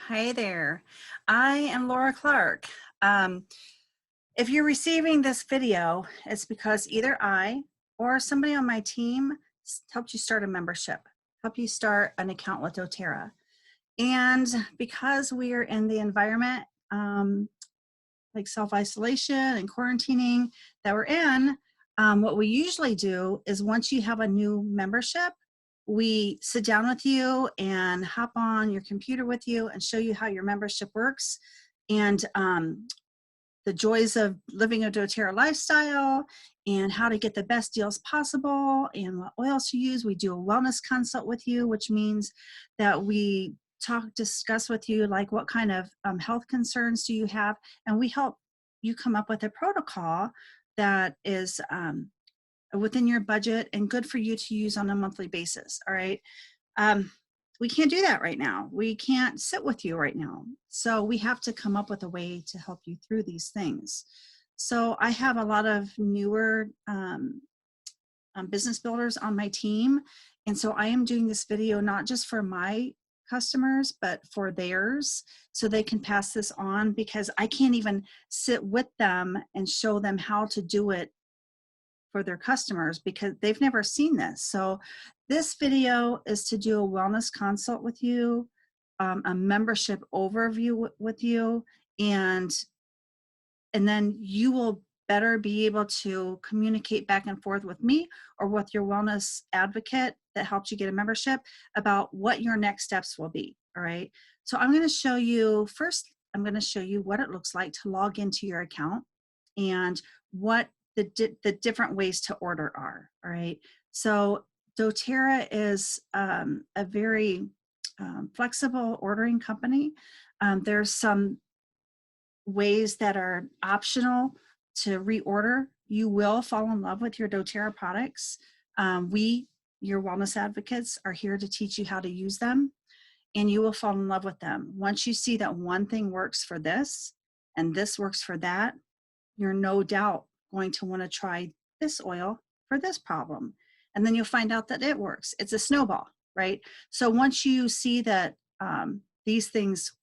Hi there. I am Laura Clark. Um, if you're receiving this video, it's because either I or somebody on my team helped you start a membership, helped you start an account with doTERRA. And because we are in the environment like self-isolation and quarantining that we're in, what we usually do is once you have a new membership, we sit down with you and hop on your computer with you and show you how your membership works and the joys of living a doTERRA lifestyle and how to get the best deals possible and what oils to use. We do a wellness consult with you, which means that we discuss with you like what kind of health concerns do you have, and we help you come up with a protocol that is within your budget and good for you to use on a monthly basis. All right. We can't do that right now. We can't sit with you right now. So we have to come up with a way to help you through these things. So I have a lot of newer business builders on my team. And so I am doing this video not just for my customers, but for theirs, so they can pass this on, because I can't even sit with them and show them how to do it for their customers because they've never seen this. So this video is to do a wellness consult with you, a membership overview with you, and then you will better be able to communicate back and forth with me or with your wellness advocate that helps you get a membership about what your next steps will be. All right. So I'm going to show you first, I'm going to show you what it looks like to log into your account and what the different ways to order are. All right. So doTERRA is a very flexible ordering company. There's some ways that are optional to reorder. You will fall in love with your doTERRA products. We, your wellness advocates, are here to teach you how to use them, and you will fall in love with them. Once you see that one thing works for this and this works for that, you're no doubt going to want to try this oil for this problem. And then you'll find out that it works. It's a snowball, right? So once you see that these things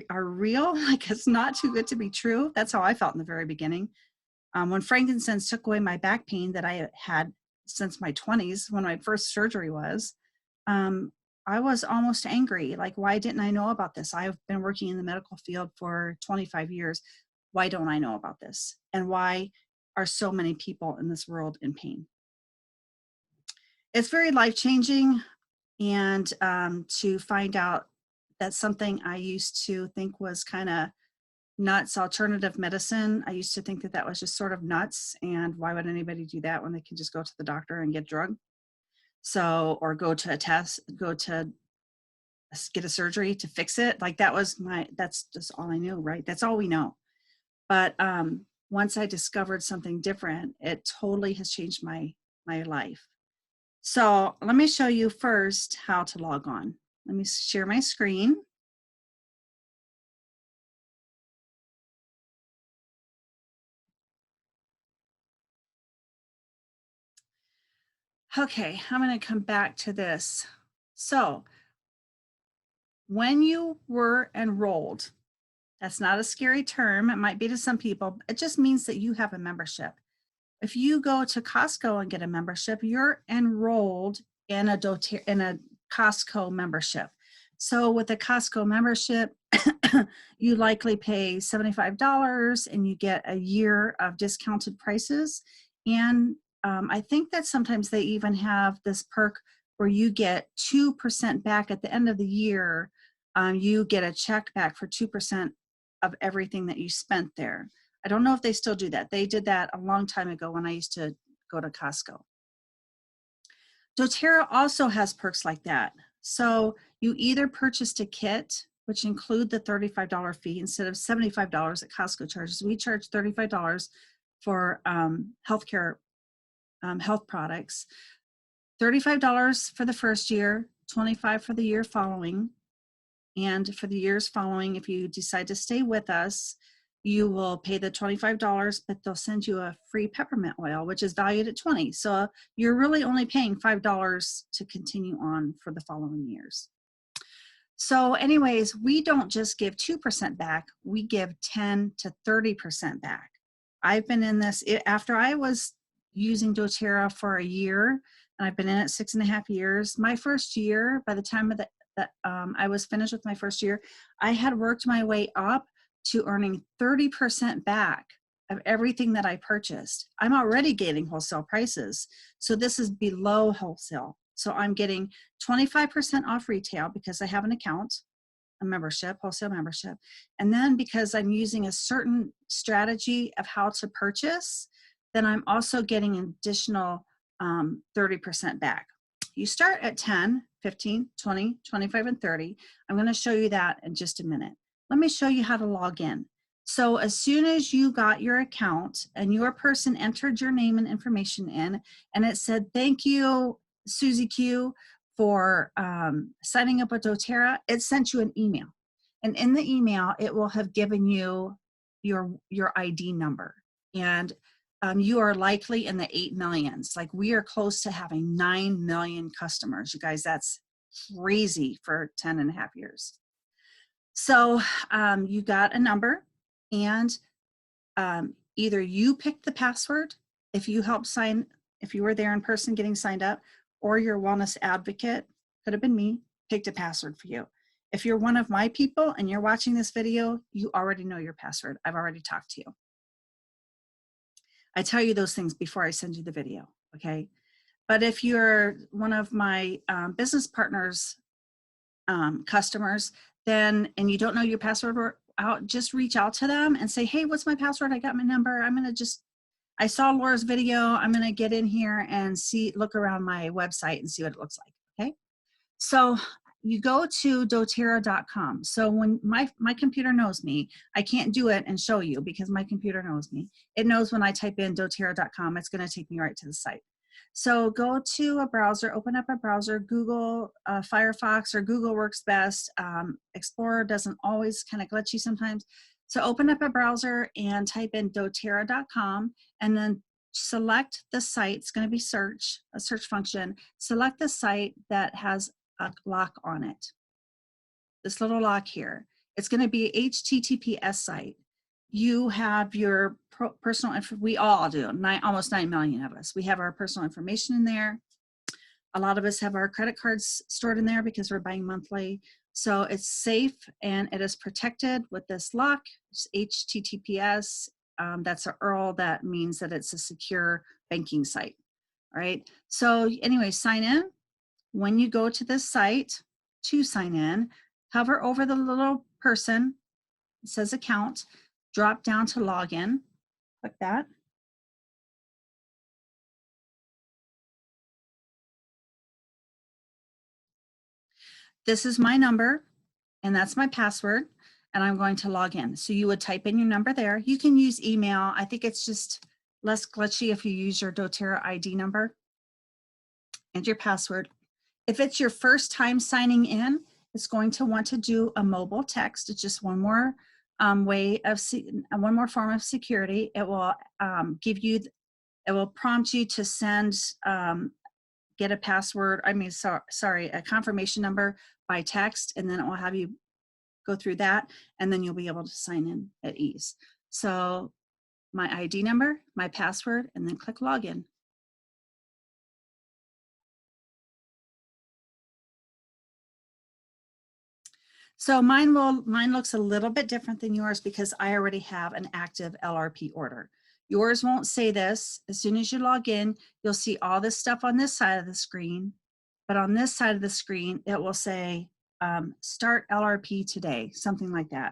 are real, like it's not too good to be true. That's how I felt in the very beginning. When frankincense took away my back pain that I had since my 20s, when my first surgery was, I was almost angry. Like, why didn't I know about this? I've been working in the medical field for 25 years. Why don't I know about this? And why are so many people in this world in pain? It's very life-changing, and to find out that something I used to think was kind of nuts, alternative medicine, I used to think that that was just sort of nuts, and why would anybody do that when they can just go to the doctor and get drugged? So, or go to a test, go to get a surgery to fix it. Like that's just all I knew, right? That's all we know. But once I discovered something different, it totally has changed my life. So let me show you first how to log on. Let me share my screen. Okay, I'm going to come back to this. So when you were enrolled, that's not a scary term. It might be to some people. It just means that you have a membership. If you go to Costco and get a membership, you're enrolled in a Costco membership. So with a Costco membership, you likely pay $75 and you get a year of discounted prices. And I think that sometimes they even have this perk where you get 2% back at the end of the year. You get a check back for 2% of everything that you spent there. I don't know if they still do that. They did that a long time ago when I used to go to Costco. doTERRA also has perks like that. So you either purchased a kit, which include the $35 fee instead of $75 that Costco charges. We charge $35 for healthcare health products. $35 for the first year, $25 for the year following. And for the years following, if you decide to stay with us, you will pay the $25, but they'll send you a free peppermint oil, which is valued at $20. So you're really only paying $5 to continue on for the following years. So anyways, we don't just give 2% back, we give 10 to 30% back. I've been in this, after I was using doTERRA for a year, and I've been in it 6.5 years. My first year, by the time of that I was finished with my first year, I had worked my way up to earning 30% back of everything that I purchased. I'm already getting wholesale prices, so this is below wholesale. So I'm getting 25% off retail because I have an account, a membership, wholesale membership. And then because I'm using a certain strategy of how to purchase, then I'm also getting an additional 30% back. You start at 10, 15, 20, 25, and 30. I'm going to show you that in just a minute. Let me show you how to log in. So as soon as you got your account and your person entered your name and information in, and it said, thank you, Susie Q, for signing up with doTERRA, it sent you an email. And in the email, it will have given you your ID number. And you are likely in the 8 millions. Like, we are close to having 9 million customers. You guys, that's crazy for 10.5 years. So you got a number, and either you picked the password if you helped sign, if you were there in person getting signed up, or your wellness advocate, could have been me, picked a password for you. If you're one of my people and you're watching this video, you already know your password. I've already talked to you. I tell you those things before I send you the video, okay? But if you're one of my business partners, customers, then, and you don't know your password, just reach out to them and say, hey, what's my password? I got my number. I saw Laura's video. I'm gonna get in here and look around my website and see what it looks like, okay? So you go to doTERRA.com. So when my computer knows me, I can't do it and show you because my computer knows me. It knows when I type in doTERRA.com, it's gonna take me right to the site. So go to a browser, open up a browser, Google, Firefox, or Google works best. Explorer doesn't always, kind of glitchy sometimes. So open up a browser and type in doTERRA.com, and then select the site. It's going to be a search function. Select the site that has a lock on it. This little lock here. It's going to be HTTPS site. You have your personal info. We all do. Almost 9 million of us. We have our personal information in there. A lot of us have our credit cards stored in there because we're buying monthly. So it's safe and it is protected with this lock. It's HTTPS. That's a URL. That means that it's a secure banking site. All right. So anyway, sign in. When you go to this site to sign in, hover over the little person. It says account. Drop down to login. Click that. This is my number, and that's my password, and I'm going to log in. So you would type in your number there. You can use email. I think it's just less glitchy if you use your doTERRA ID number and your password. If it's your first time signing in, it's going to want to do a mobile text. It's just one more one more form of security. It will it will prompt you to send, get a password, a confirmation number by text, and then it will have you go through that, and then you'll be able to sign in at ease. So my ID number, my password, and then click login. So mine looks a little bit different than yours because I already have an active LRP order. Yours won't say this. As soon as you log in, you'll see all this stuff on this side of the screen, but on this side of the screen, it will say start LRP today, something like that.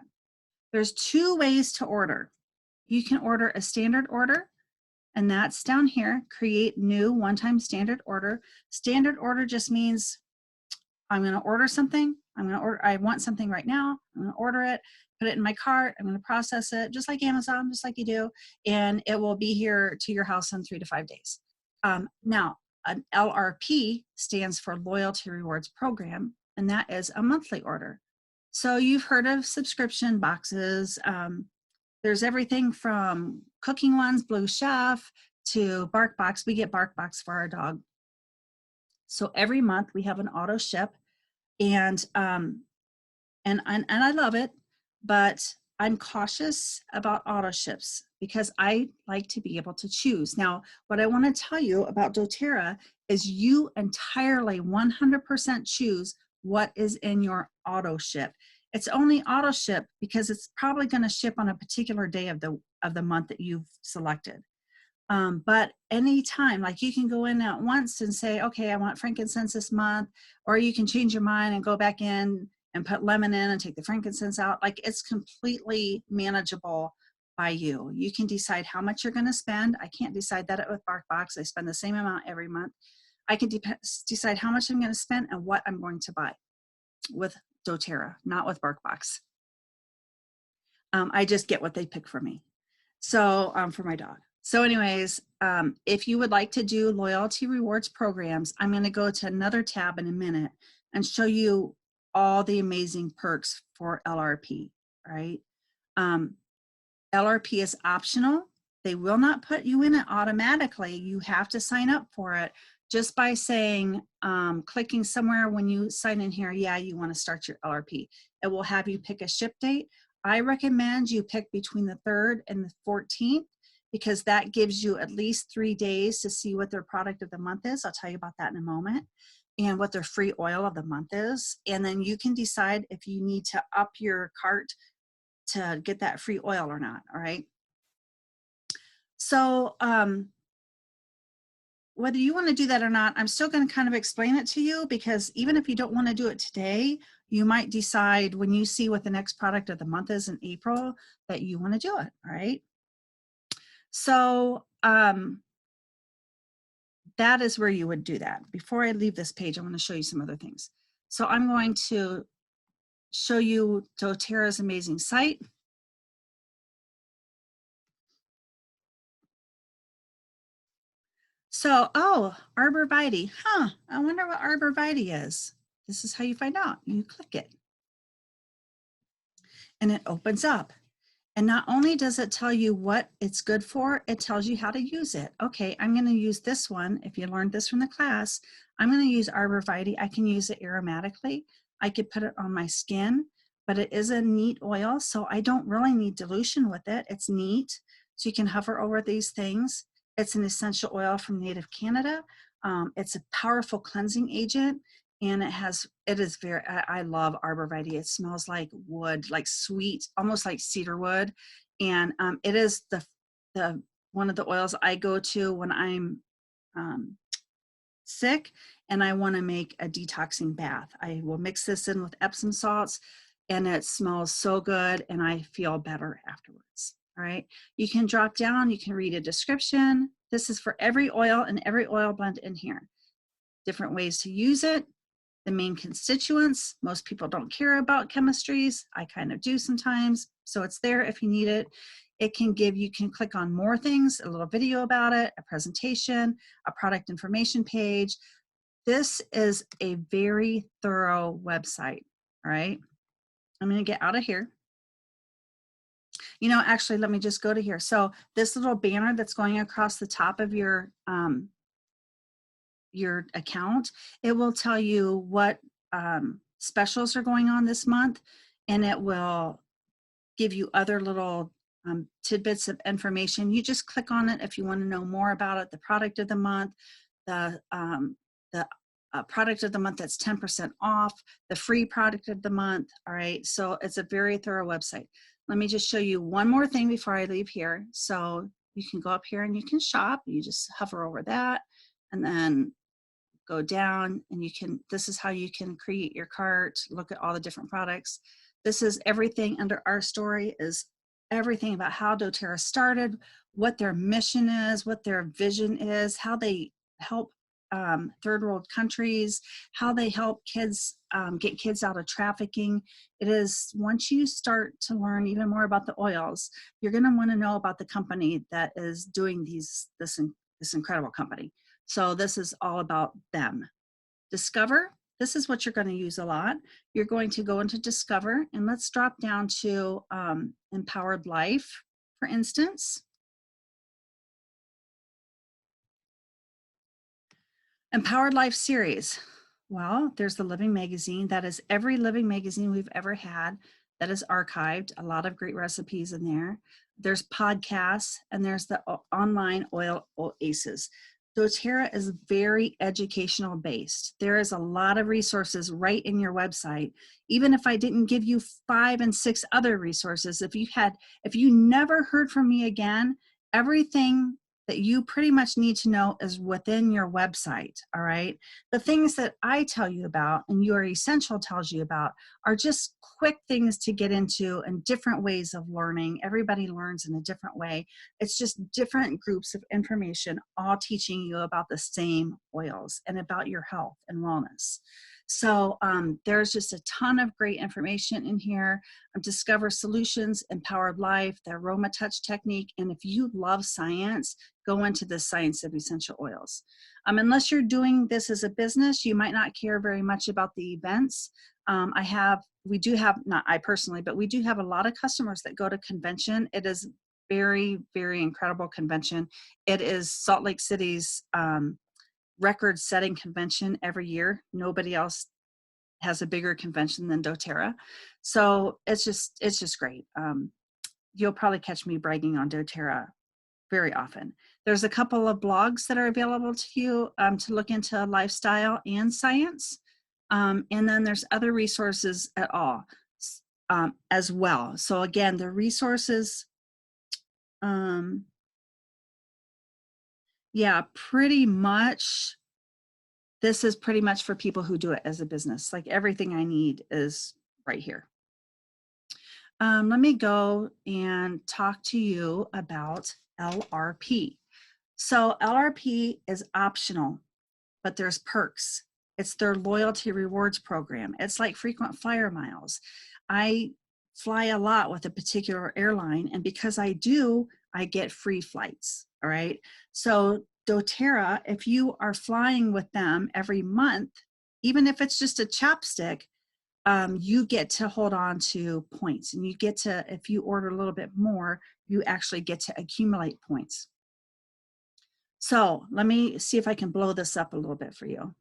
There's 2 ways to order. You can order a standard order, and that's down here, create new one-time standard order. Standard order just means I'm going to order something. I want something right now. I'm going to order it, put it in my cart. I'm going to process it just like Amazon, just like you do. And it will be here to your house in 3 to 5 days. Now, an LRP stands for Loyalty Rewards Program, and that is a monthly order. So you've heard of subscription boxes. There's everything from cooking ones, Blue Chef, to BarkBox. We get BarkBox for our dog. So every month we have an auto ship, and and I love it, but I'm cautious about auto ships because I like to be able to choose. Now, what I want to tell you about doTERRA is you entirely 100% choose what is in your auto ship. It's only auto ship because it's probably going to ship on a particular day of the month that you've selected. But anytime, like you can go in at once and say, okay, I want frankincense this month, or you can change your mind and go back in and put lemon in and take the frankincense out. Like it's completely manageable by you. You can decide how much you're going to spend. I can't decide that with BarkBox. I spend the same amount every month. I can decide how much I'm going to spend and what I'm going to buy with doTERRA, not with BarkBox. I just get what they pick for me. So for my dog. So anyways, if you would like to do loyalty rewards programs, I'm going to go to another tab in a minute and show you all the amazing perks for LRP, right? LRP is optional. They will not put you in it automatically. You have to sign up for it just by saying, clicking somewhere when you sign in here, yeah, you want to start your LRP. It will have you pick a ship date. I recommend you pick between the 3rd and the 14th because that gives you at least 3 days to see what their product of the month is. I'll tell you about that in a moment, and what their free oil of the month is. And then you can decide if you need to up your cart to get that free oil or not, all right? So whether you want to do that or not, I'm still going to kind of explain it to you because even if you don't want to do it today, you might decide when you see what the next product of the month is in April that you want to do it, all right? So that is where you would do that. Before I leave this page, I want to show you some other things. So I'm going to show you doTERRA's amazing site. So, oh, Arborvitae. I wonder what Arborvitae is. This is how you find out. You click it. And it opens up. And not only does it tell you what it's good for, it tells you how to use it. Okay, I'm going to use this one. If you learned this from the class, I'm going to use Arborvitae. I can use it aromatically. I could put it on my skin, but it is a neat oil, so I don't really need dilution with it. It's neat, so you can hover over these things. It's an essential oil from native Canada. It's a powerful cleansing agent, and it is very, I love Arborvitae. It smells like wood, like sweet, almost like cedar wood. And it is the one of the oils I go to when I'm sick and I want to make a detoxing bath. I will mix this in with Epsom salts and it smells so good and I feel better afterwards. All right. You can drop down, you can read a description. This is for every oil and every oil blend in here. Different ways to use it. The main constituents. Most people don't care about chemistries. I kind of do sometimes. So it's there if you need it. It can give, you can click on more things, a little video about it, a presentation, a product information page. This is a very thorough website, all right? I'm gonna get out of here. You know, actually, let me just go to here. So this little banner that's going across the top of your account, it will tell you what specials are going on this month, and it will give you other little tidbits of information. You just click on it if you want to know more about it, the product of the month, the product of the month that's 10% off, the free product of the month, all right? So it's a very thorough website. Let me just show you one more thing before I leave here. So you can go up here and you can shop. You just hover over that and then go down and you can, this is how you can create your cart, look at all the different products. This is everything under our story, is everything about how doTERRA started, what their mission is, what their vision is, how they help third world countries, how they help kids get kids out of trafficking. It is, once you start to learn even more about the oils, you're going to want to know about the company that is doing this incredible company. So this is all about them. Discover, this is what you're going to use a lot. You're going to go into Discover, and let's drop down to Empowered Life, for instance. Empowered Life series. Well, there's the Living Magazine. That is every Living Magazine we've ever had that is archived. A lot of great recipes in there. There's podcasts, and there's the online oil oasis. doTERRA is very educational based. There is a lot of resources right in your website. Even if I didn't give you 5 and 6 other resources, if you never heard from me again, everything that you pretty much need to know is within your website. All right. The things that I tell you about and Your Essential tells you about are just quick things to get into and different ways of learning. Everybody learns in a different way. It's just different groups of information all teaching you about the same oils and about your health and wellness. So there's just a ton of great information in here. Discover Solutions, Empowered Life, the Aroma Touch Technique. And if you love science, go into the science of essential oils. Unless you're doing this as a business, you might not care very much about the events. We do have, not I personally, but we do have a lot of customers that go to convention. It is very, very incredible convention. It is Salt Lake City's record-setting convention every year. Nobody else has a bigger convention than doTERRA. So it's just great. You'll probably catch me bragging on doTERRA very often. There's a couple of blogs that are available to you to look into lifestyle and science. And then there's other resources at all as well. So again, the resources, yeah, pretty much, this is pretty much for people who do it as a business. Like everything I need is right here. Let me go and talk to you about LRP. So LRP is optional, but there's perks. It's their loyalty rewards program. It's like frequent flyer miles. I fly a lot with a particular airline, and because I do, I get free flights, all right? So doTERRA, if you are flying with them every month, even if it's just a chapstick, you get to hold on to points, and you get to, if you order a little bit more, you actually get to accumulate points. So let me see if I can blow this up a little bit for you.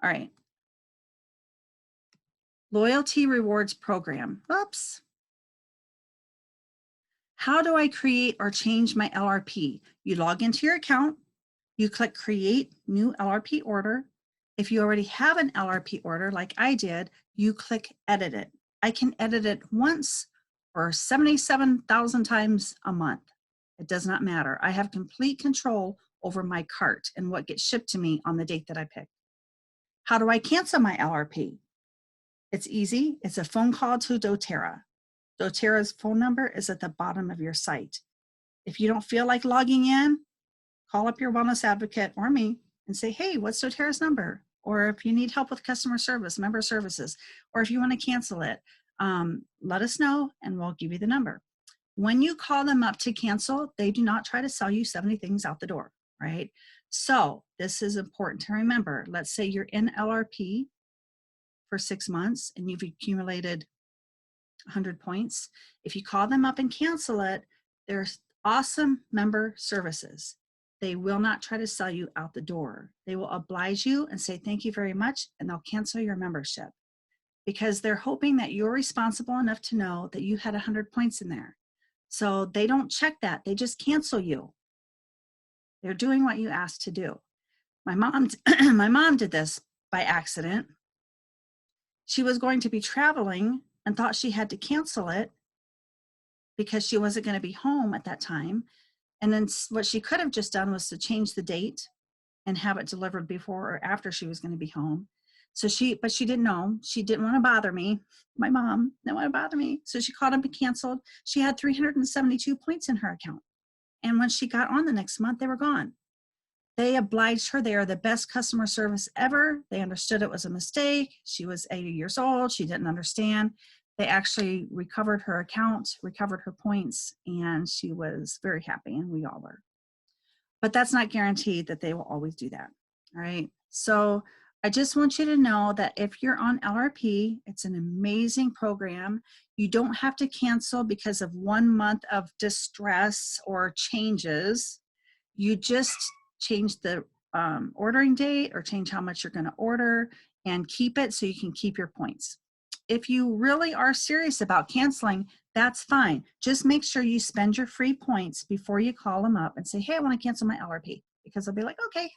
All right. Loyalty rewards program. Oops. How do I create or change my LRP? You log into your account, you click create new LRP order. If you already have an LRP order like I did, you click edit it. I can edit it once or 77,000 times a month. It does not matter. I have complete control over my cart and what gets shipped to me on the date that I pick. How do I cancel my LRP? It's easy. It's a phone call to doTERRA. doTERRA's phone number is at the bottom of your site. If you don't feel like logging in, call up your wellness advocate or me and say, hey, what's doTERRA's number? Or if you need help with customer service, member services, or if you want to cancel it, let us know and we'll give you the number. When you call them up to cancel, they do not try to sell you 70 things out the door, right? So this is important to remember. Let's say you're in LRP for 6 months and you've accumulated 100 points. If you call them up and cancel it, there's awesome member services. They will not try to sell you out the door. They will oblige you and say, thank you very much, and they'll cancel your membership because they're hoping that you're responsible enough to know that you had 100 points in there. So they don't check that. They just cancel you. They're doing what you asked to do. My mom did this by accident. She was going to be traveling and thought she had to cancel it because she wasn't going to be home at that time. And then what she could have just done was to change the date and have it delivered before or after she was going to be home. But she didn't know. She didn't want to bother me. My mom didn't want to bother me. So she called up and canceled. She had 372 points in her account. And when she got on the next month, they were gone. They obliged her. They are the best customer service ever. They understood it was a mistake. She was 80 years old. She didn't understand. They actually recovered her account, recovered her points, and she was very happy, and we all were. But that's not guaranteed that they will always do that. All right. So I just want you to know that if you're on LRP, it's an amazing program. You don't have to cancel because of 1 month of distress or changes. You just change the ordering date or change how much you're going to order and keep it so you can keep your points. If you really are serious about canceling, that's fine. Just make sure you spend your free points before you call them up and say, hey, I want to cancel my LRP, because they'll be like, okay,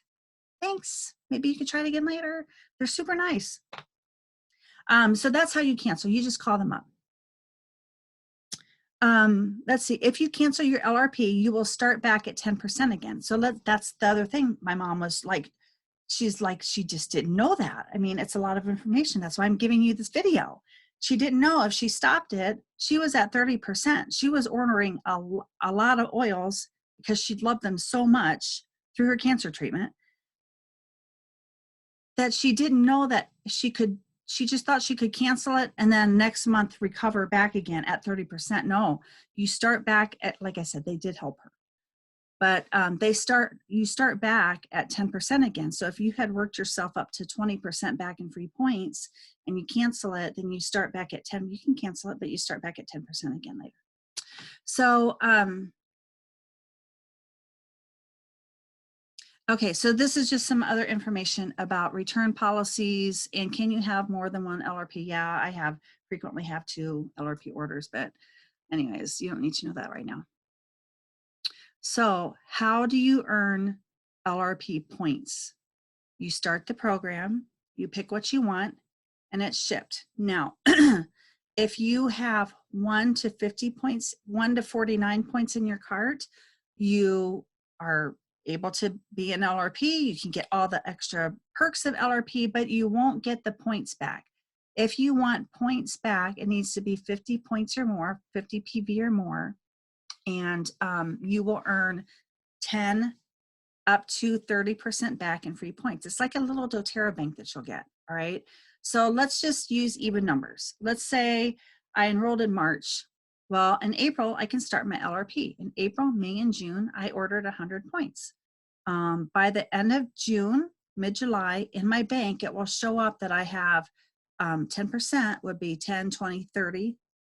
thanks. Maybe you could try it again later. They're super nice. So that's how you cancel. You just call them up. Let's see. If you cancel your LRP, you will start back at 10% again. So that's the other thing. My mom was like, she's like, she just didn't know that. I mean, it's a lot of information. That's why I'm giving you this video. She didn't know if she stopped it, she was at 30%. She was ordering a lot of oils because she loved them so much through her cancer treatment that she didn't know that she just thought she could cancel it and then next month recover back again at 30%. No, you start back at, like I said, they did help her. But you start back at 10% again. So if you had worked yourself up to 20% back in free points and you cancel it, then you start back at 10. You can cancel it, but you start back at 10% again later. So, okay, so this is just some other information about return policies and can you have more than one LRP? Yeah, I frequently have 2 LRP orders, but anyways, you don't need to know that right now. So how do you earn LRP points? You start the program, you pick what you want, and it's shipped. Now, if you have 1 to 50 points, 1 to 49 points in your cart, you are able to be an LRP. You can get all the extra perks of LRP, but you won't get the points back. If you want points back, it needs to be 50 points or more, 50 PV or more, and you will earn 10 up to 30% back in free points. It's like a little doTERRA bank that you'll get, all right? So let's just use even numbers. Let's say I enrolled in March. Well, in April, I can start my LRP. In April, May, and June, I ordered 100 points. By the end of June, mid-July, in my bank, it will show up that I have 10% would be 10, 20,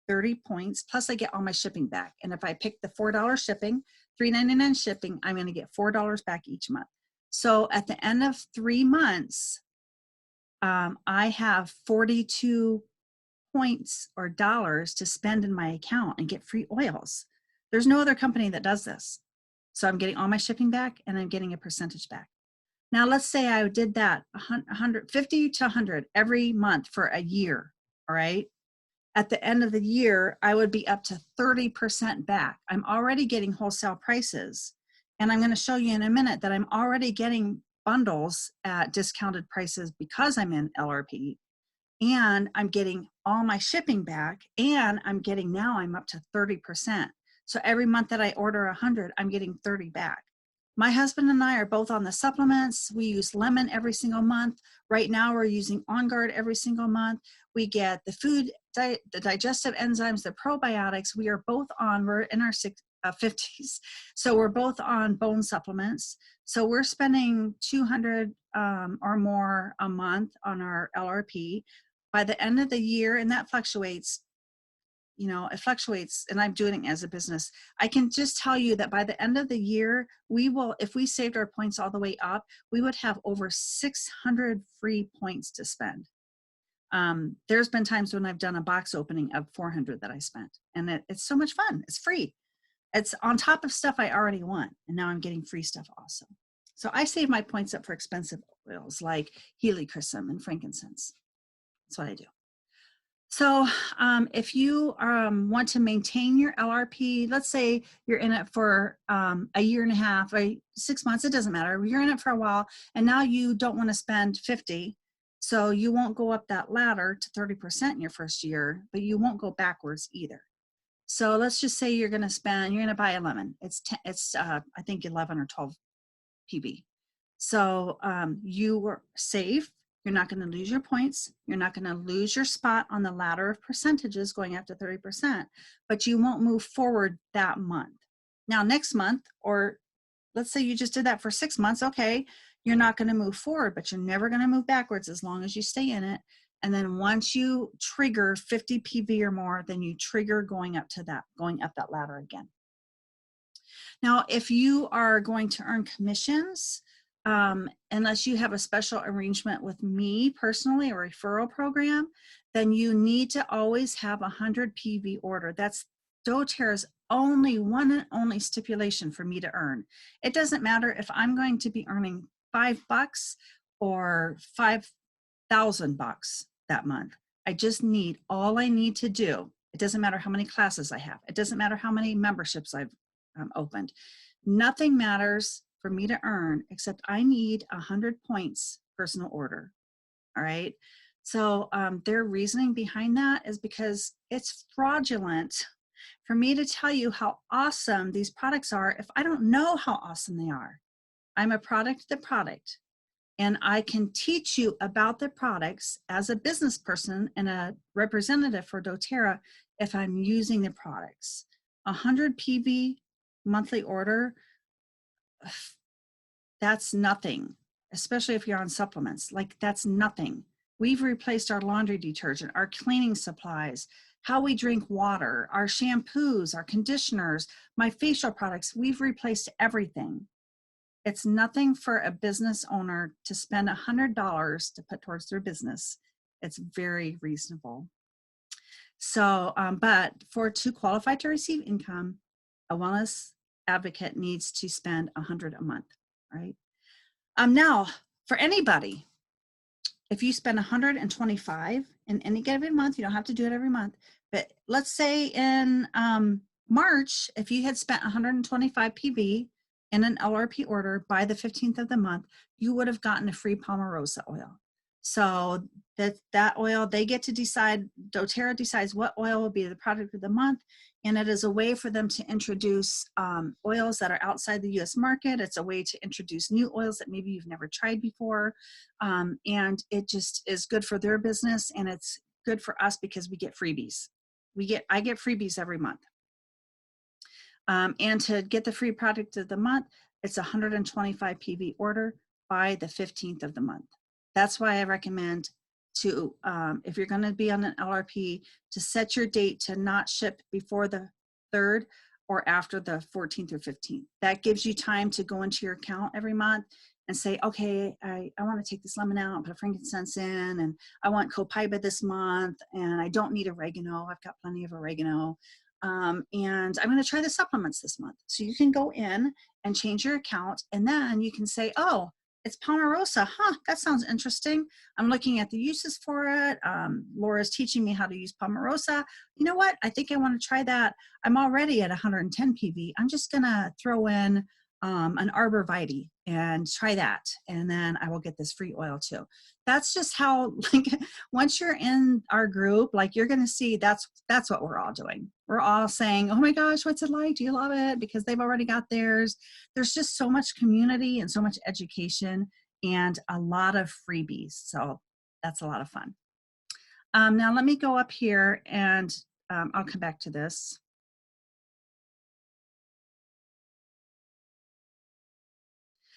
30 points, plus I get all my shipping back. And if I pick the $4 shipping, $3.99 shipping, I'm going to get $4 back each month. So at the end of 3 months, I have 42 points or dollars to spend in my account and get free oils. There's no other company that does this. So I'm getting all my shipping back and I'm getting a percentage back. Now let's say I did that 150 to 100 every month for a year, all right? At the end of the year, I would be up to 30% back. I'm already getting wholesale prices. And I'm going to show you in a minute that I'm already getting bundles at discounted prices because I'm in LRP. And I'm getting all my shipping back. And I'm up to 30%. So every month that I order 100, I'm getting 30 back. My husband and I are both on the supplements. We use lemon every single month. Right now we're using On Guard every single month. We get the food, the digestive enzymes, the probiotics. We are both on, we're in our 50s. So we're both on bone supplements. So we're spending 200 or more a month on our LRP. By the end of the year, and that fluctuates, you know, it fluctuates, and I'm doing it as a business. I can just tell you that by the end of the year, we will, if we saved our points all the way up, we would have over 600 free points to spend. There's been times when I've done a box opening of 400 that I spent, and it's so much fun. It's free. It's on top of stuff I already want, and now I'm getting free stuff also. So I save my points up for expensive oils like helichrysum and frankincense. That's what I do. So if you want to maintain your LRP, let's say you're in it for a year and a half or 6 months, it doesn't matter. You're in it for a while, and now you don't want to spend 50, so you won't go up that ladder to 30% in your first year, but you won't go backwards either. So let's just say you're going to buy a lemon. It's I think 11 or 12 PB. So you were safe. You're not going to lose your points. You're not going to lose your spot on the ladder of percentages going up to 30%, but you won't move forward that month. Now, next month, or let's say you just did that for 6 months, okay, you're not going to move forward, but you're never going to move backwards as long as you stay in it. And then once you trigger 50 PV or more, then you trigger going up that ladder again. Now, if you are going to earn commissions, unless you have a special arrangement with me personally, a referral program, then you need to always have 100 PV order. That's doTERRA's only one and only stipulation for me to earn. It doesn't matter if I'm going to be earning $5 or $5,000 that month. All I need to do, it doesn't matter how many classes I have. It doesn't matter how many memberships I've opened. Nothing matters for me to earn except I need 100 points personal order. All right. So their reasoning behind that is because it's fraudulent for me to tell you how awesome these products are if I don't know how awesome they are. I'm a product of the product, and I can teach you about the products as a business person and a representative for doTERRA if I'm using the products. 100 PV monthly order, that's nothing, especially if you're on supplements. Like, that's nothing. We've replaced our laundry detergent, our cleaning supplies, how we drink water, our shampoos, our conditioners, my facial products. We've replaced everything. It's nothing for a business owner to spend $100 to put towards their business. It's very reasonable. So, but to qualify to receive income, a wellness advocate needs to spend $100 a month, right? Now, for anybody, if you spend $125 in any given month, you don't have to do it every month, but let's say in March, if you had spent 125 PV in an LRP order by the 15th of the month, you would have gotten a free Palmarosa oil. So that oil, they get to decide, doTERRA decides what oil will be the product of the month, and it is a way for them to introduce oils that are outside the US market. It's a way to introduce new oils that maybe you've never tried before, and it just is good for their business, and it's good for us because we get freebies. I get freebies every month. And to get the free product of the month, it's 125 PV order by the 15th of the month. That's why I recommend to, if you're going to be on an LRP, to set your date to not ship before the 3rd or after the 14th or 15th. That gives you time to go into your account every month and say, okay, I want to take this lemon out and put frankincense in, and I want copaiba this month, and I don't need oregano. I've got plenty of oregano. And I'm going to try the supplements this month. So you can go in and change your account, and then you can say, oh, it's Palmarosa. Huh, that sounds interesting. I'm looking at the uses for it. Laura's teaching me how to use Palmarosa. You know what? I think I want to try that. I'm already at 110 PV. I'm just going to throw in an Arbor Vitae and try that. And then I will get this free oil too. That's just how, like, once you're in our group, like, you're going to see that's what we're all doing. We're all saying, oh my gosh, what's it like? Do you love it? Because they've already got theirs. There's just so much community and so much education and a lot of freebies. So that's a lot of fun. Now let me go up here and I'll come back to this.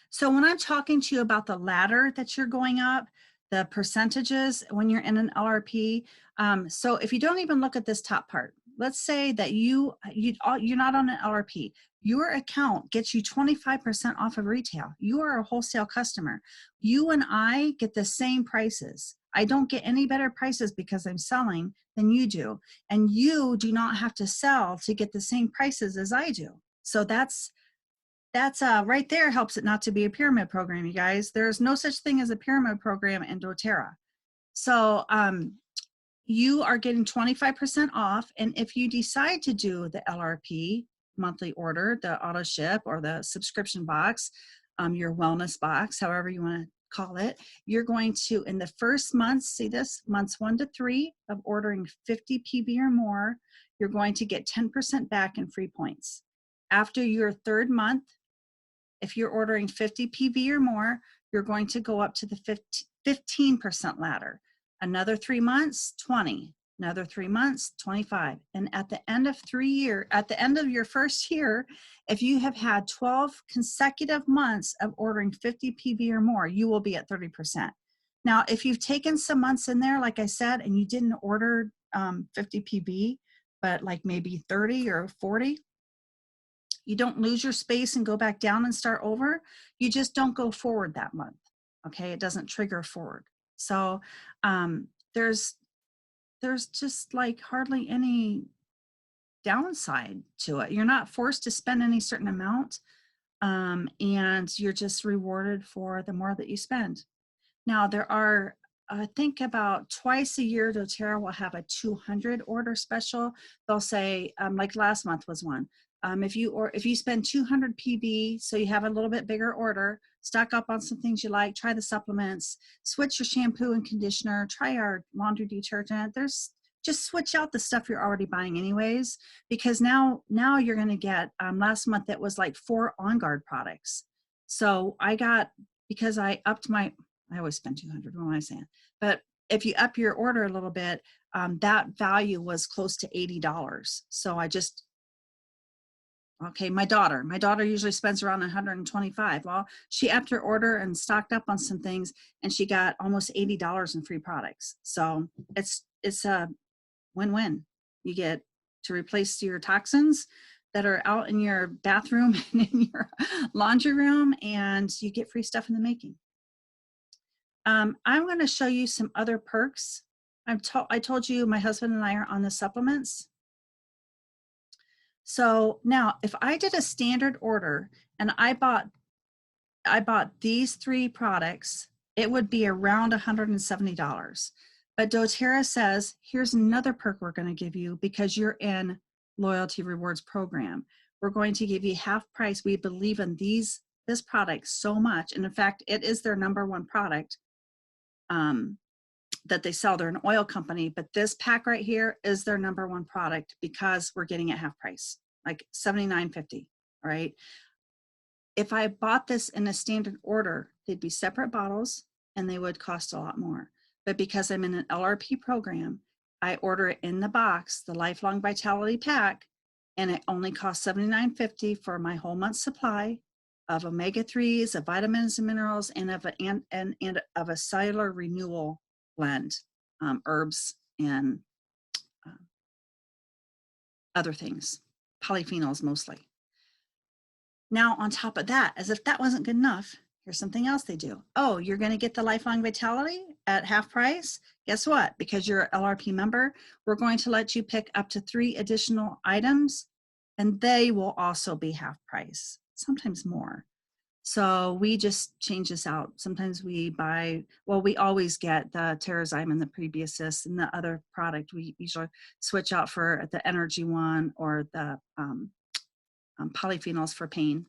So when I'm talking to you about the ladder that you're going up, the percentages when you're in an LRP, so if you don't even look at this top part, let's say that you're not on an LRP. Your account gets you 25% off of retail. You are a wholesale customer. You and I get the same prices. I don't get any better prices because I'm selling than you do. And you do not have to sell to get the same prices as I do. So that's right there helps it not to be a pyramid program, you guys. There's no such thing as a pyramid program in doTERRA. So you are getting 25% off. And if you decide to do the LRP monthly order, the auto ship or the subscription box, your wellness box, however you want to call it, you're going to, in the first months, see this, months 1 to 3 of ordering 50 PV or more, you're going to get 10% back in free points. After your 3rd month, if you're ordering 50 PV or more, you're going to go up to the 15% ladder. Another 3 months, 20. Another 3 months, 25. And at the end of your first year, if you have had 12 consecutive months of ordering 50 PV or more, you will be at 30%. Now, if you've taken some months in there, like I said, and you didn't order 50 PV, but like maybe 30 or 40, You don't lose your space and go back down and start over. You just don't go forward that month. Okay, it doesn't trigger forward. So there's just like hardly any downside to it. You're not forced to spend any certain amount, and you're just rewarded for the more that you spend. Now there are, I think about twice a year, doTERRA will have a 200 order special. They'll say, like last month was one. If you spend 200 PB, so you have a little bit bigger order, stock up on some things you like, try the supplements, switch your shampoo and conditioner, try our laundry detergent. Just switch out the stuff you're already buying anyways, because now you're going to get, last month it was like 4 On Guard products. So I got, because I upped my, I always spend 200, what am I saying? But if you up your order a little bit, that value was close to $80. So I just, okay, my daughter usually spends around 125. Well, she upped her order and stocked up on some things, and she got almost $80 in free products. So it's a win-win. You get to replace your toxins that are out in your bathroom and in your laundry room, and you get free stuff in the making. I'm going to show you some other perks. I told you my husband and I are on the supplements. So now if I did a standard order and I bought these 3 products, it would be around $170. But doTERRA says, here's another perk we're going to give you because you're in Loyalty Rewards program. We're going to give you half price. We believe in this product so much. And in fact, it is their #1 product that they sell. They're an oil company, but this pack right here is their #1 product because we're getting it half price, like $79.50, right? If I bought this in a standard order, they'd be separate bottles and they would cost a lot more. But because I'm in an LRP program, I order it in the box, the Lifelong Vitality Pack, and it only costs $79.50 for my whole month's supply of omega-3s, of vitamins and minerals, and of a cellular renewal blend, herbs and other things, polyphenols mostly. Now, on top of that, as if that wasn't good enough, here's something else they do. Oh, you're going to get the Lifelong Vitality at half price? Guess what? Because you're an LRP member, we're going to let you pick up to 3 additional items, and they will also be half price, sometimes more. So we just change this out. Sometimes we buy, well, we always get the Terrazyme and the Previousist and the other product. We usually switch out for the energy one or the polyphenols for pain.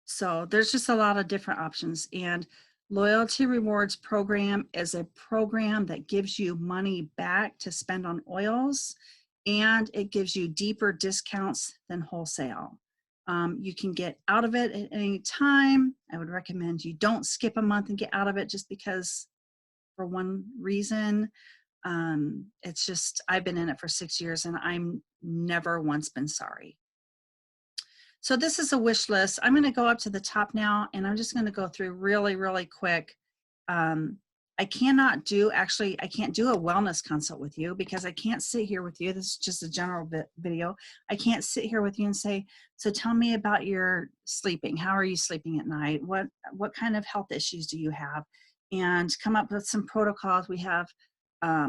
So there's just a lot of different options. And Loyalty Rewards program is a program that gives you money back to spend on oils, and it gives you deeper discounts than wholesale. You can get out of it at any time. I would recommend you don't skip a month and get out of it just because for one reason. It's just, I've been in it for 6 years and I'm never once been sorry. So this is a wish list. I'm going to go up to the top now and I'm just going to go through really, really quick. I can't do a wellness consult with you because I can't sit here with you. This is just a general video. I can't sit here with you and say, so tell me about your sleeping. How are you sleeping at night? What kind of health issues do you have? And come up with some protocols. We have a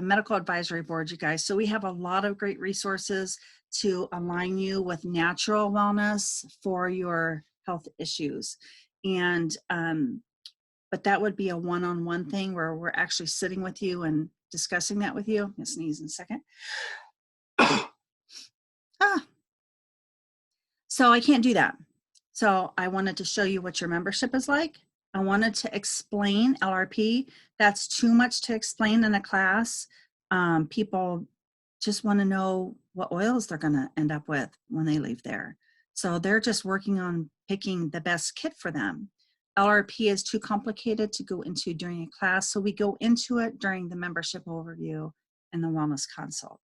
medical advisory board, you guys. So we have a lot of great resources to align you with natural wellness for your health issues. And, but that would be a one-on-one thing where we're actually sitting with you and discussing that with you. I'm gonna sneeze in a second. So I can't do that. So I wanted to show you what your membership is like. I wanted to explain LRP. That's too much to explain in a class. People just want to know what oils they're going to end up with when they leave there. So they're just working on picking the best kit for them. LRP is too complicated to go into during a class, so we go into it during the membership overview and the wellness consult.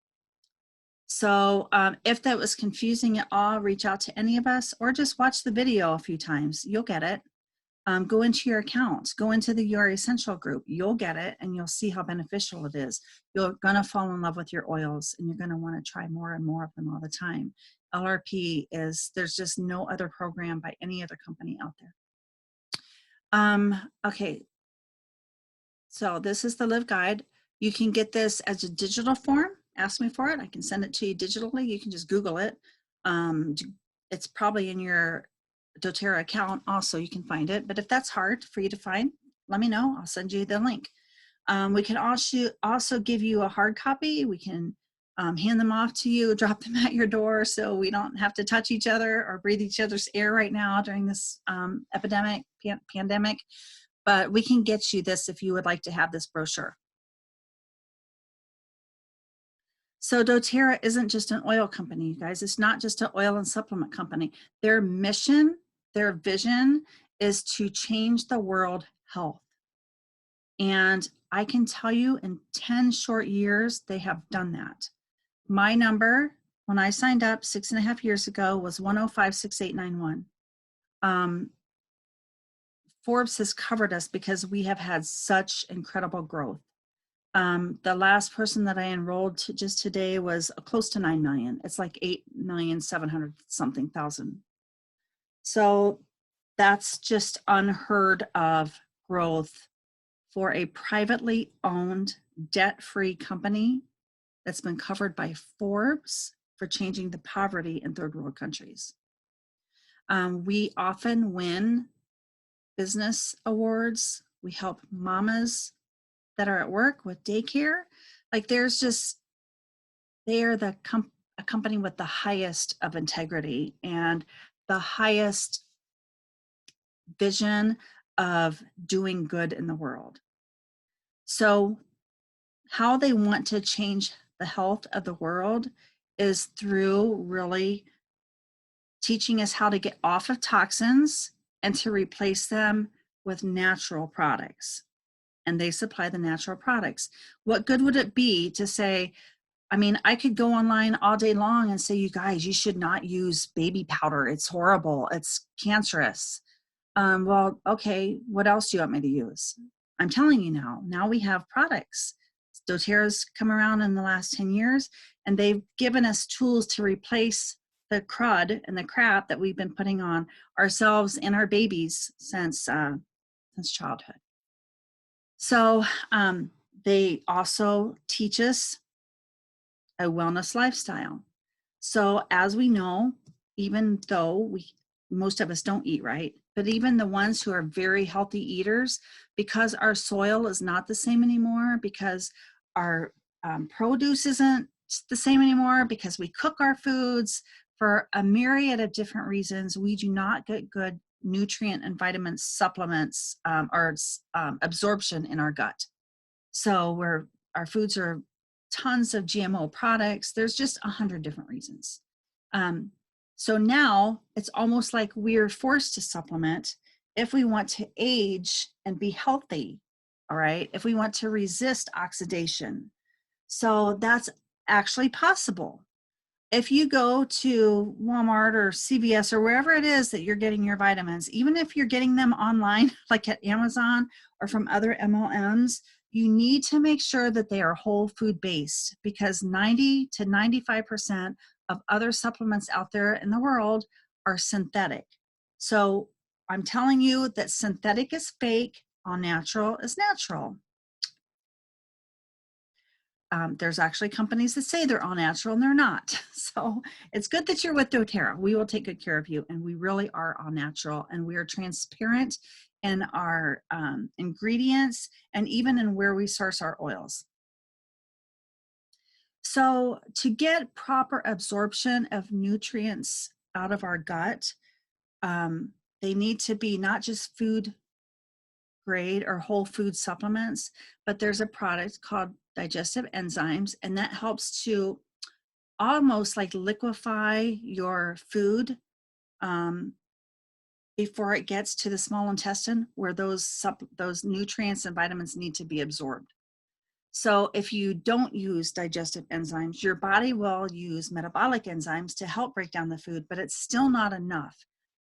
So if that was confusing at all, reach out to any of us or just watch the video a few times. You'll get it. Go into your account, go into the Your Essential group. You'll get it and you'll see how beneficial it is. You're going to fall in love with your oils and you're going to want to try more and more of them all the time. LRP there's just no other program by any other company out there. Okay, so this is the Live Guide. You can get this as a digital form. Ask me for it. I can send it to you digitally. You can just Google it. It's probably in your doTERRA account also. You can find it. But if that's hard for you to find, let me know. I'll send you the link. We can also give you a hard copy. We can hand them off to you, drop them at your door so we don't have to touch each other or breathe each other's air right now during this pandemic. But we can get you this if you would like to have this brochure. So doTERRA isn't just an oil company, you guys. It's not just an oil and supplement company. Their mission, their vision is to change the world health. And I can tell you in 10 short years, they have done that. My number, when I signed up 6.5 years ago, was 1056891. Forbes has covered us because we have had such incredible growth. The last person that I enrolled just today was close to 9 million. It's like 8,700,000 something. So that's just unheard of growth for a privately owned, debt-free company that's been covered by Forbes for changing the poverty in third world countries. We often win business awards. We help mamas that are at work with daycare. Like they are a company with the highest of integrity and the highest vision of doing good in the world. So how they want to change the health of the world is through really teaching us how to get off of toxins and to replace them with natural products. And they supply the natural products. What good would it be to say, I mean, I could go online all day long and say, you guys, you should not use baby powder. It's horrible. It's cancerous. Well, okay, what else do you want me to use? I'm telling you now. Now we have products. doTERRA's come around in the last 10 years, and they've given us tools to replace the crud and the crap that we've been putting on ourselves and our babies since childhood. So they also teach us a wellness lifestyle. So as we know, even though most of us don't eat right, but even the ones who are very healthy eaters, because our soil is not the same anymore, because our produce isn't the same anymore, because we cook our foods for a myriad of different reasons, we do not get good nutrient and vitamin supplements or absorption in our gut. So our foods are tons of GMO products. There's just 100 different reasons. So now it's almost like we're forced to supplement if we want to age and be healthy, all right? If we want to resist oxidation. So that's actually possible. If you go to Walmart or CVS or wherever it is that you're getting your vitamins, even if you're getting them online, like at Amazon or from other MLMs, you need to make sure that they are whole food based, because 90 to 95% of other supplements out there in the world are synthetic. So I'm telling you that synthetic is fake, all natural is natural. There's actually companies that say they're all natural and they're not. So it's good that you're with doTERRA. We will take good care of you, and we really are all natural, and we are transparent in our ingredients and even in where we source our oils. So to get proper absorption of nutrients out of our gut, they need to be not just food grade or whole food supplements, but there's a product called digestive enzymes, and that helps to almost like liquefy your food before it gets to the small intestine, where those nutrients and vitamins need to be absorbed. So if you don't use digestive enzymes, your body will use metabolic enzymes to help break down the food, but it's still not enough.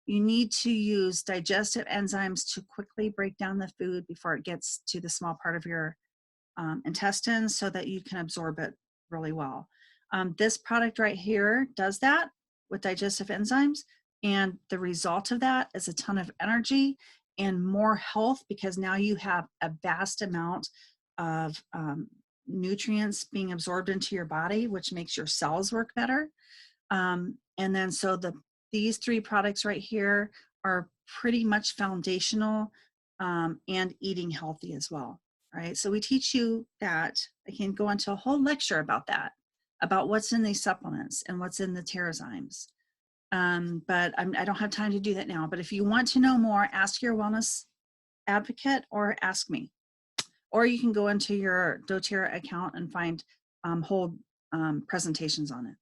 you need to use digestive enzymes to quickly break down the food before it gets to the small part of your intestines so that you can absorb it really well. This product right here does that with digestive enzymes, and the result of that is a ton of energy and more health, because now you have a vast amount of nutrients being absorbed into your body, which makes your cells work better. And then so these 3 products right here are pretty much foundational, and eating healthy as well, right? So we teach you that. I can go into a whole lecture about that, about what's in these supplements and what's in the Terrazymes. But I don't have time to do that now. But if you want to know more, ask your wellness advocate or ask me. Or you can go into your doTERRA account and find whole presentations on it.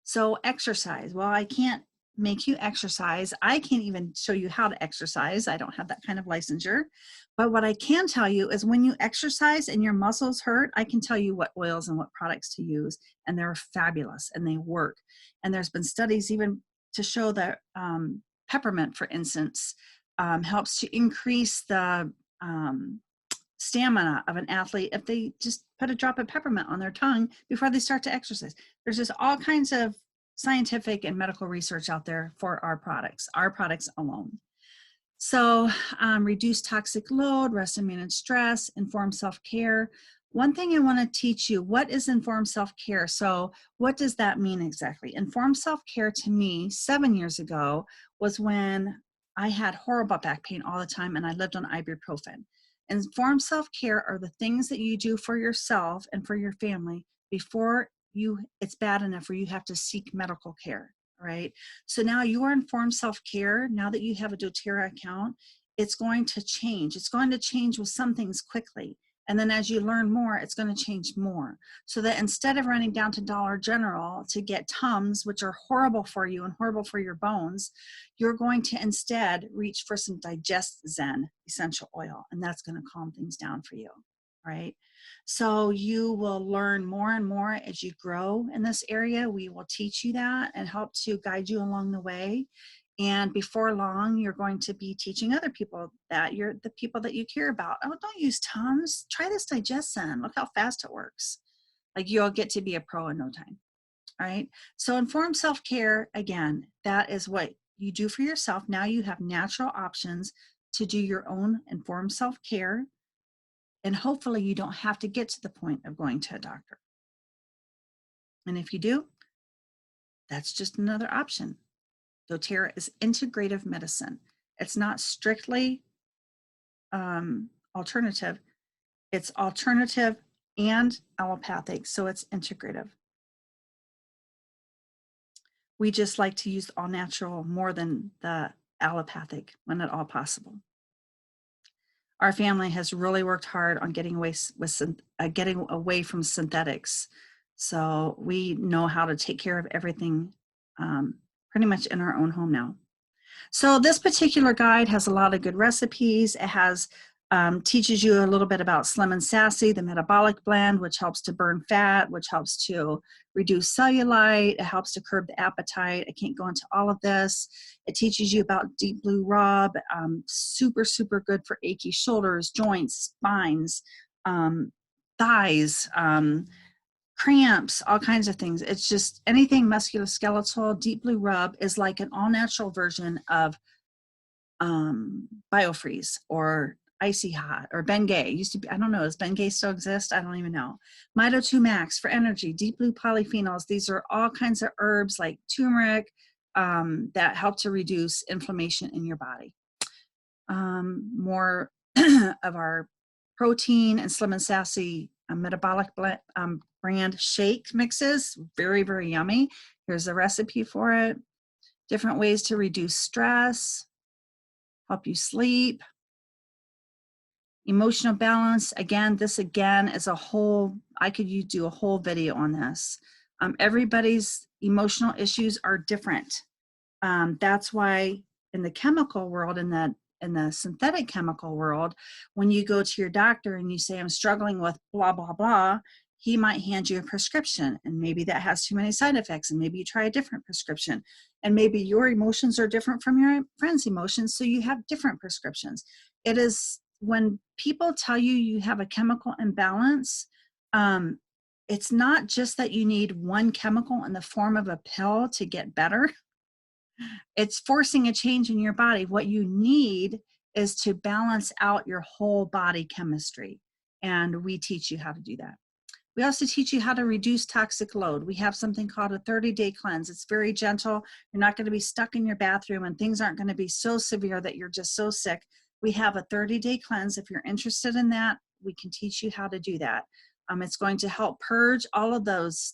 So exercise. Well, I can't make you exercise. I can't even show you how to exercise. I don't have that kind of licensure. But what I can tell you is when you exercise and your muscles hurt, I can tell you what oils and what products to use. And they're fabulous and they work. And there's been studies even to show that peppermint, for instance, helps to increase the stamina of an athlete if they just put a drop of peppermint on their tongue before they start to exercise. There's just all kinds of scientific and medical research out there for our products alone. So reduce toxic load, rest and manage stress, informed self-care. One thing I want to teach you, what is informed self-care? So what does that mean exactly? Informed self-care to me 7 years ago was when I had horrible back pain all the time and I lived on ibuprofen. Informed self-care are the things that you do for yourself and for your family before it's bad enough where you have to seek medical care, right? So now you are informed self-care. Now that you have a doTERRA account, it's going to change. It's going to change with some things quickly. And then as you learn more, it's going to change more. So that instead of running down to Dollar General to get Tums, which are horrible for you and horrible for your bones, you're going to instead reach for some DigestZen essential oil, and that's going to calm things down for you, right? So you will learn more and more as you grow in this area. We will teach you that and help to guide you along the way. And before long, you're going to be teaching other people that. You're the people that you care about. Oh, don't use Tums. Try this DigestZen. Look how fast it works. Like, you'll get to be a pro in no time. All right. So informed self-care, again, that is what you do for yourself. Now you have natural options to do your own informed self-care. And hopefully you don't have to get to the point of going to a doctor. And if you do, that's just another option. doTERRA is integrative medicine. It's not strictly alternative. It's alternative and allopathic, so it's integrative. We just like to use all natural more than the allopathic when at all possible. Our family has really worked hard on getting away from synthetics. So we know how to take care of everything pretty much in our own home now. So this particular guide has a lot of good recipes. It has teaches you a little bit about Slim and Sassy, the metabolic blend, which helps to burn fat, which helps to reduce cellulite. It helps to curb the appetite. I can't go into all of this. It teaches you about Deep Blue Rub, super, super good for achy shoulders, joints, spines, thighs, cramps, all kinds of things. It's just anything musculoskeletal. Deep Blue Rub is like an all-natural version of Biofreeze or Icy Hot or Bengay. Used to be, I don't know, does Bengay still exist? I don't even know. Mito 2 Max for energy, Deep Blue polyphenols. These are all kinds of herbs like turmeric that help to reduce inflammation in your body. More of our protein and Slim and Sassy metabolic brand shake mixes, very, very yummy. Here's a recipe for it. Different ways to reduce stress, help you sleep. Emotional balance, again, this again is a whole, I could do a whole video on this. Everybody's emotional issues are different. That's why in the chemical world, in the synthetic chemical world, when you go to your doctor and you say, I'm struggling with blah, blah, blah, he might hand you a prescription, and maybe that has too many side effects, and maybe you try a different prescription, and maybe your emotions are different from your friend's emotions, so you have different prescriptions. It is when people tell you you have a chemical imbalance, it's not just that you need one chemical in the form of a pill to get better. It's forcing a change in your body. What you need is to balance out your whole body chemistry. And we teach you how to do that. We also teach you how to reduce toxic load. We have something called a 30-day cleanse. It's very gentle. You're not going to be stuck in your bathroom, and things aren't going to be so severe that you're just so sick. We have a 30-day cleanse. If you're interested in that, we can teach you how to do that. It's going to help purge all of those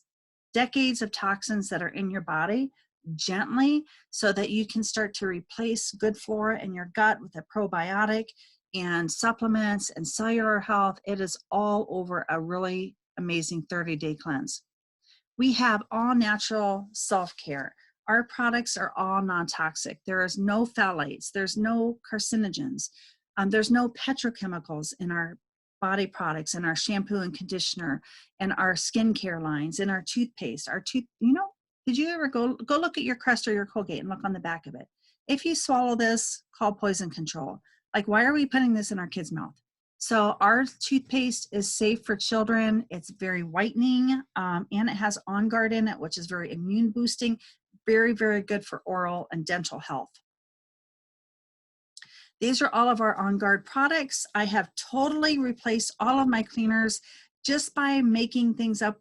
decades of toxins that are in your body gently, so that you can start to replace good flora in your gut with a probiotic and supplements and cellular health. It is all over a really amazing 30-day cleanse. We have all natural self-care. Our products are all non-toxic. There is no phthalates. There's no carcinogens. There's no petrochemicals in our body products, in our shampoo and conditioner, and our skincare lines, in our toothpaste. Did you ever go look at your Crest or your Colgate and look on the back of it? If you swallow this, call poison control. Like, why are we putting this in our kids' mouth? So our toothpaste is safe for children. It's very whitening, and it has On Guard in it, which is very immune boosting. Very, very good for oral and dental health. These are all of our On Guard products. I have totally replaced all of my cleaners just by making things up,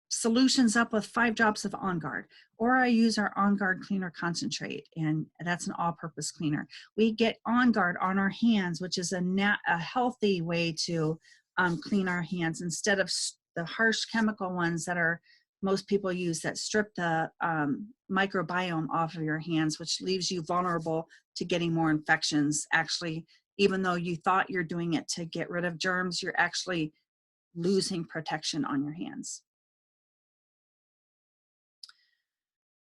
solutions up with 5 drops of On Guard, or I use our On Guard cleaner concentrate, and that's an all-purpose cleaner. We get On Guard on our hands, which is a healthy way to clean our hands, instead of the harsh chemical ones that most people use, that strip the microbiome off of your hands, which leaves you vulnerable to getting more infections. Actually, even though you thought you're doing it to get rid of germs, you're actually losing protection on your hands.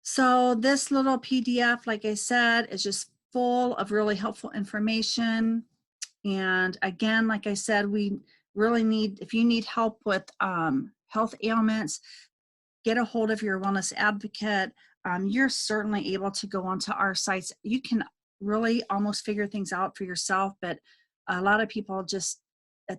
So this little PDF, like I said, is just full of really helpful information. And again, like I said, we really need, if you need help with health ailments, get a hold of your wellness advocate. You're certainly able to go onto our sites. You can really almost figure things out for yourself, but a lot of people just,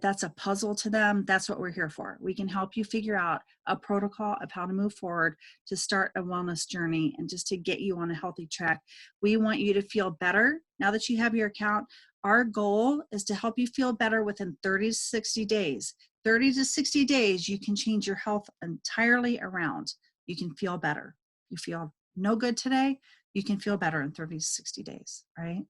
that's a puzzle to them. That's what we're here for. We can help you figure out a protocol of how to move forward to start a wellness journey and just to get you on a healthy track. We want you to feel better now that you have your account. Our goal is to help you feel better within 30 to 60 days. 30 to 60 days, you can change your health entirely around. You can feel better. You feel no good today, you can feel better in 30 to 60 days, right?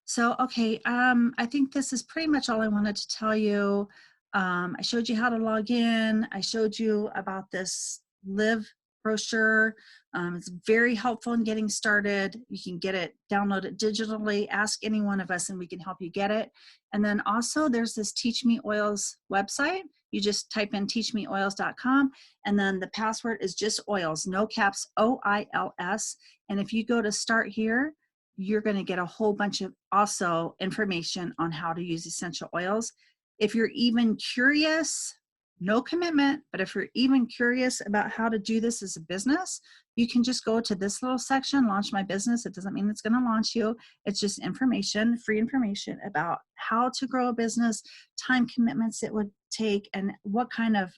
So, okay, I think this is pretty much all I wanted to tell you. I showed you how to log in. I showed you about this Live brochure. It's very helpful in getting started. You can get it, download it digitally, ask any one of us and we can help you get it. And then also there's this Teach Me Oils website. You just type in teachmeoils.com, and then the password is just oils, no caps, OILS. And if you go to start here, you're going to get a whole bunch of also information on how to use essential oils. If you're even curious, no commitment, but if you're even curious about how to do this as a business, you can just go to this little section, launch my business. It doesn't mean it's going to launch you. It's just information, free information about how to grow a business, time commitments it would take, and what kind of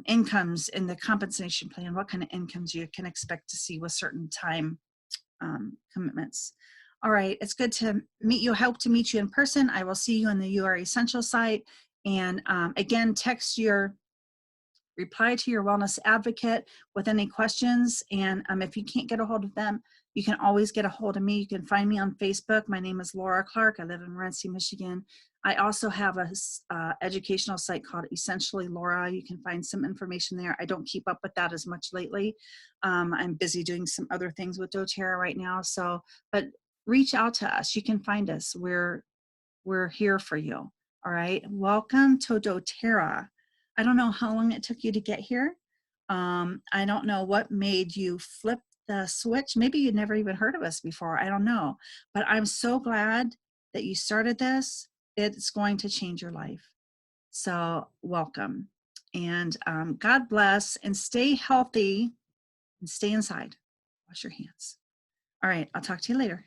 incomes in the compensation plan, what kind of incomes you can expect to see with certain time commitments. All right, it's good to meet you. I hope to meet you in person. I will see you on the You Are Essential site. And again, reply to your wellness advocate with any questions. And if you can't get a hold of them, you can always get a hold of me. You can find me on Facebook. My name is Laura Clark. I live in Morenci, Michigan. I also have a educational site called Essentially Laura. You can find some information there. I don't keep up with that as much lately. I'm busy doing some other things with doTERRA right now. So, but reach out to us. You can find us. We're here for you. All right. Welcome to doTERRA. I don't know how long it took you to get here. I don't know what made you flip the switch. Maybe you'd never even heard of us before. I don't know. But I'm so glad that you started this. It's going to change your life. So welcome. And God bless, and stay healthy and stay inside. Wash your hands. All right, I'll talk to you later.